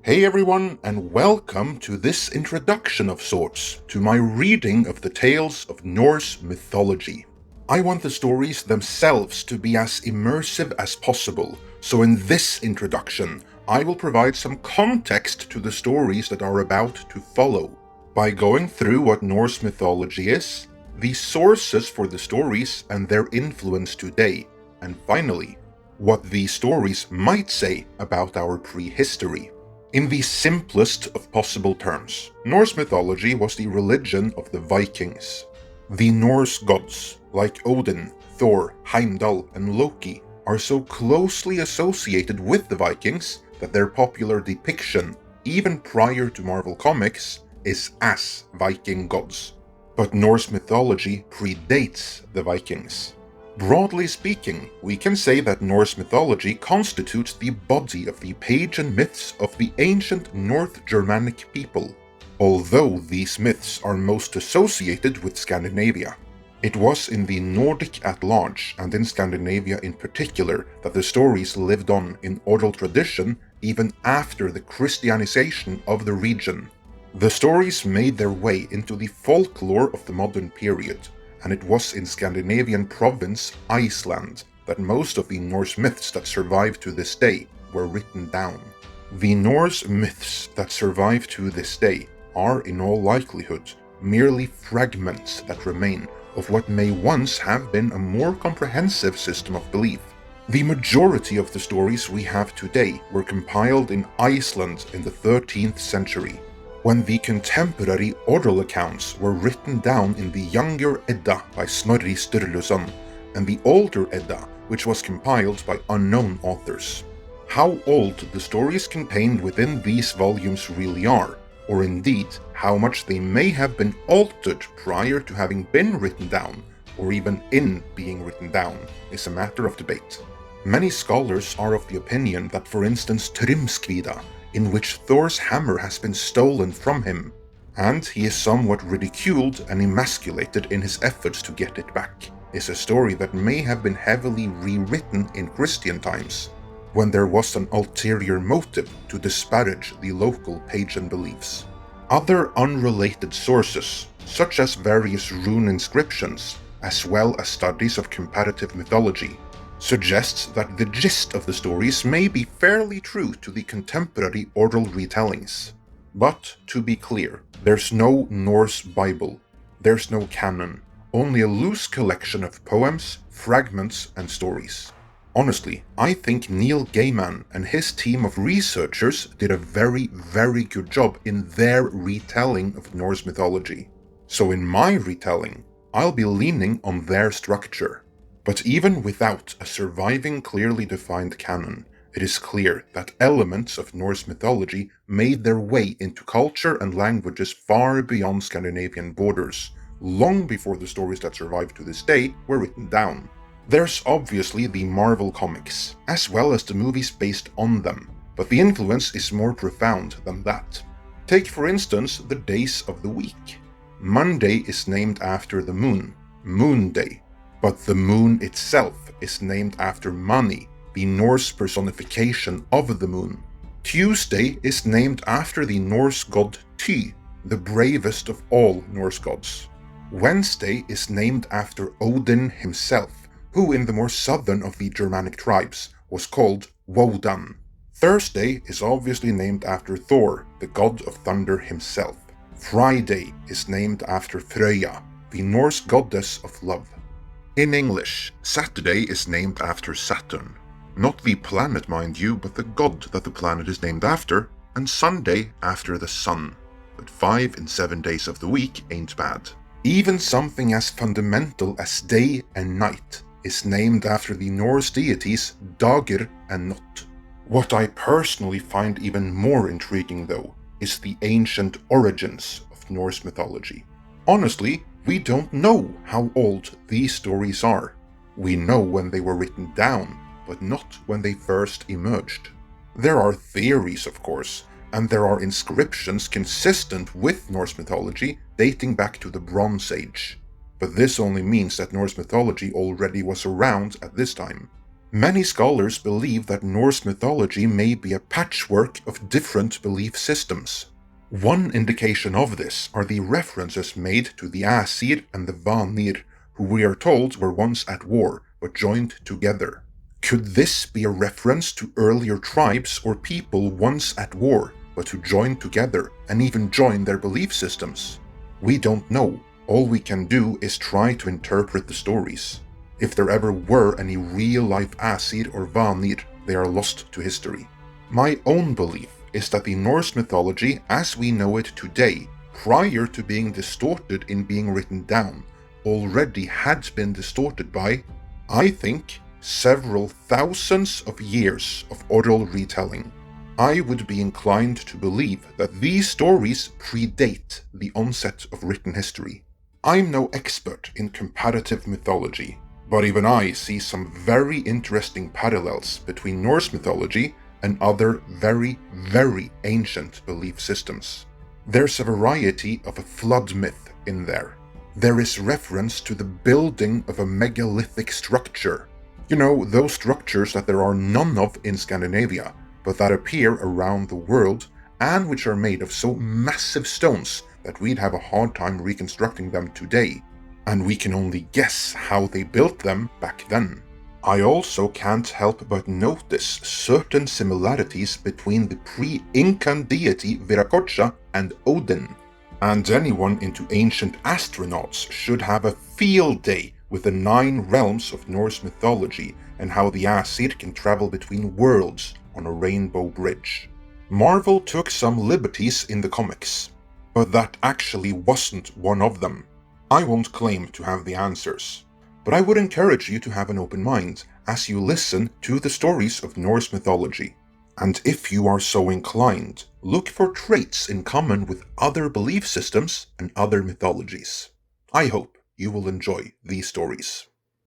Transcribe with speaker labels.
Speaker 1: Hey everyone, and welcome to this introduction of sorts to my reading of the tales of Norse mythology. I want the stories themselves to be as immersive as possible, so in this introduction, I will provide some context to the stories that are about to follow, by going through what Norse mythology is, the sources for the stories and their influence today, and finally, what these stories might say about our prehistory. In the simplest of possible terms, Norse mythology was the religion of the Vikings. The Norse gods, like Odin, Thor, Heimdall, and Loki, are so closely associated with the Vikings that their popular depiction, even prior to Marvel Comics, is as Viking gods. But Norse mythology predates the Vikings. Broadly speaking, we can say that Norse mythology constitutes the body of the pagan myths of the ancient North Germanic people, although these myths are most associated with Scandinavia. It was in the Nordic at large, and in Scandinavia in particular, that the stories lived on in oral tradition even after the Christianization of the region. The stories made their way into the folklore of the modern period, and it was in Scandinavian province Iceland that most of the Norse myths that survive to this day were written down. The Norse myths that survive to this day are, in all likelihood, merely fragments that remain of what may once have been a more comprehensive system of belief. The majority of the stories we have today were compiled in Iceland in the 13th century, when the contemporary oral accounts were written down in the Younger Edda by Snorri Sturluson, and the Older Edda, which was compiled by unknown authors. How old the stories contained within these volumes really are, or indeed how much they may have been altered prior to having been written down, or even in being written down, is a matter of debate. Many scholars are of the opinion that, for instance, Trimskvida, in which Thor's hammer has been stolen from him, and he is somewhat ridiculed and emasculated in his efforts to get it back, is a story that may have been heavily rewritten in Christian times, when there was an ulterior motive to disparage the local pagan beliefs. Other unrelated sources, such as various rune inscriptions, as well as studies of comparative mythology, suggests that the gist of the stories may be fairly true to the contemporary oral retellings. But, to be clear, there's no Norse Bible, there's no canon, only a loose collection of poems, fragments, and stories. Honestly, I think Neil Gaiman and his team of researchers did a very good job in their retelling of Norse mythology. So in my retelling, I'll be leaning on their structure. But even without a surviving clearly defined canon, it is clear that elements of Norse mythology made their way into culture and languages far beyond Scandinavian borders, long before the stories that survive to this day were written down. There's obviously the Marvel Comics, as well as the movies based on them, but the influence is more profound than that. Take for instance the days of the week. Monday is named after the moon, Moon Day. But the moon itself is named after Mani, the Norse personification of the moon. Tuesday is named after the Norse god Ty, the bravest of all Norse gods. Wednesday is named after Odin himself, who in the more southern of the Germanic tribes was called Wodan. Thursday is obviously named after Thor, the god of thunder himself. Friday is named after Freyja, the Norse goddess of love. In English, Saturday is named after Saturn. Not the planet, mind you, but the god that the planet is named after, and Sunday after the sun. But 5 in 7 days of the week ain't bad. Even something as fundamental as day and night is named after the Norse deities Dagr and Not. What I personally find even more intriguing though, is the ancient origins of Norse mythology. Honestly, we don't know how old these stories are. We know when they were written down, but not when they first emerged. There are theories, of course, and there are inscriptions consistent with Norse mythology dating back to the Bronze Age. But this only means that Norse mythology already was around at this time. Many scholars believe that Norse mythology may be a patchwork of different belief systems. One indication of this are the references made to the Aesir and the Vanir, who we are told were once at war but joined together. Could this be a reference to earlier tribes or people once at war but who joined together and even joined their belief systems? We don't know. All we can do is try to interpret the stories. If there ever were any real-life Aesir or Vanir, they are lost to history. My own belief is that the Norse mythology as we know it today, prior to being distorted in being written down, already had been distorted by, I think, several thousands of years of oral retelling. I would be inclined to believe that these stories predate the onset of written history. I'm no expert in comparative mythology, but even I see some very interesting parallels between Norse mythology and other very, very ancient belief systems. There's a variety of a flood myth in there. There is reference to the building of a megalithic structure. You know, those structures that there are none of in Scandinavia, but that appear around the world and which are made of so massive stones that we'd have a hard time reconstructing them today, and we can only guess how they built them back then. I also can't help but notice certain similarities between the pre-Incan deity Viracocha and Odin, and anyone into ancient astronauts should have a field day with the 9 realms of Norse mythology and how the Aesir can travel between worlds on a rainbow bridge. Marvel took some liberties in the comics, but that actually wasn't one of them. I won't claim to have the answers, but I would encourage you to have an open mind as you listen to the stories of Norse mythology. And if you are so inclined, look for traits in common with other belief systems and other mythologies. I hope you will enjoy these stories.